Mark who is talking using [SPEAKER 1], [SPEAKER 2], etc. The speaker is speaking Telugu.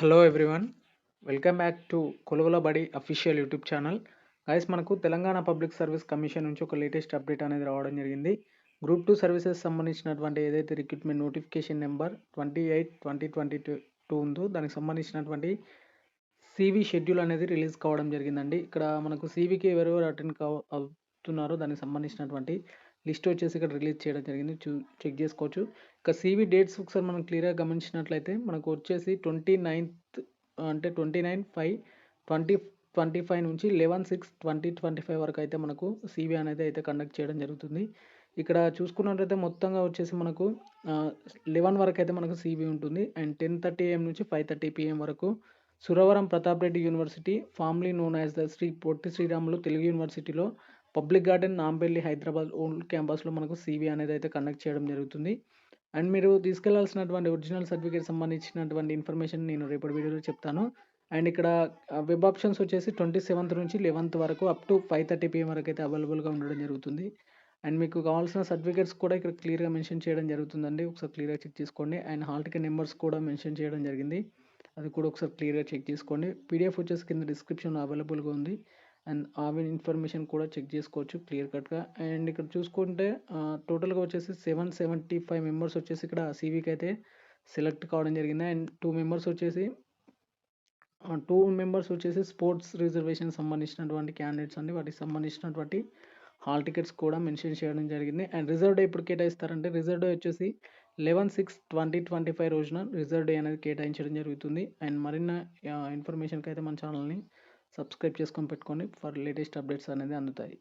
[SPEAKER 1] Hello everyone, welcome back to Koluvula Badi official YouTube channel. Guys, మనకు తెలంగాణ పబ్లిక్ సర్వీస్ కమిషన్ నుంచి ఒక లేటెస్ట్ అప్డేట్ అనేది రావడం జరిగింది. గ్రూప్ 2 సర్వీసెస్ సంబంధించినటువంటి ఏదైతే రిక్రూట్మెంట్ నోటిఫికేషన్ నెంబర్ 28/2022 ఉందో దానికి సంబంధించినటువంటి CV షెడ్యూల్ అనేది రిలీజ్ కావడం జరిగిందండి. ఇక్కడ మనకు CVకి ఎవరెవరు అటెండ్ అవుతున్నారో దానికి సంబంధించినటువంటి లిస్ట్ వచ్చేసి ఇక్కడ రిలీజ్ చేయడం జరిగింది. చెక్ చేసుకోవచ్చు. ఇక CV డేట్స్ ఒకసారి మనం క్లియర్గా గమనించినట్లయితే మనకు వచ్చేసి 29th అంటే 29/5/2025 నుంచి 11/6/2025 వరకు అయితే మనకు CV అనేది అయితే కండక్ట్ చేయడం జరుగుతుంది. ఇక్కడ చూసుకున్నట్లయితే మొత్తంగా వచ్చేసి మనకు 11 వరకు అయితే మనకు CV ఉంటుంది. అండ్ 10:30 AM నుంచి 5:30 PM వరకు Suravaram Pratap Reddy university, formerly known as the Sri Potti Sriramulu Telugu యూనివర్సిటీలో public garden Nampally Hyderabad old క్యాంపస్లో మనకు CV అనేది అయితే కండక్ట్ చేయడం జరుగుతుంది. అండ్ మీరు తీసుకెళ్లాల్సినటువంటి ఒరిజినల్ సర్టిఫికేట్ సంబంధించినటువంటి ఇన్ఫర్మేషన్ నేను రేపటి వీడియోలో చెప్తాను. అండ్ ఇక్కడ వెబ్ ఆప్షన్స్ వచ్చేసి 27th నుంచి 11th వరకు అప్ టు 5:30 PM వరకు అయితే అవైలబుల్గా ఉండడం జరుగుతుంది. అండ్ మీకు కావాల్సిన సర్టిఫికేట్స్ కూడా ఇక్కడ క్లియర్గా మెన్షన్ చేయడం జరుగుతుందండి. ఒకసారి క్లియర్గా చెక్ చేసుకోండి. అండ్ హాల్ టికెట్ నెంబర్స్ కూడా మెన్షన్ చేయడం జరిగింది. అది కూడా ఒకసారి క్లియర్గా చెక్ చేసుకోండి. PDF వచ్చేసి కింద డిస్క్రిప్షన్లో అవైలబుల్గా ఉంది. అండ్ ఆ ఇన్ఫర్మేషన్ కూడా చెక్ చేసుకోవచ్చు క్లియర్ కట్గా. అండ్ ఇక్కడ చూసుకుంటే టోటల్గా వచ్చేసి 775 మెంబర్స్ వచ్చేసి ఇక్కడ CVకి అయితే సెలెక్ట్ కావడం జరిగింది. అండ్ 2 మెంబర్స్ వచ్చేసి స్పోర్ట్స్ రిజర్వేషన్ సంబంధించినటువంటి క్యాండిడేట్స్ అండి. వాటికి సంబంధించినటువంటి హాల్ టికెట్స్ కూడా మెన్షన్ చేయడం జరిగింది. అండ్ రిజర్వ్ డే ఎప్పుడు కేటాయిస్తారంటే రిజర్వ్ డే వచ్చేసి 11/6/2025 రోజున రిజర్వ్ డే అనేది కేటాయించడం జరుగుతుంది. అండ్ మరిన్ని ఇన్ఫర్మేషన్కి అయితే మన ఛానల్ని సబ్స్క్రైబ్ చేసుకొని పెట్టుకోండి. ఫర్ లేటెస్ట్ అప్డేట్స్ అనేది అందుతాయి.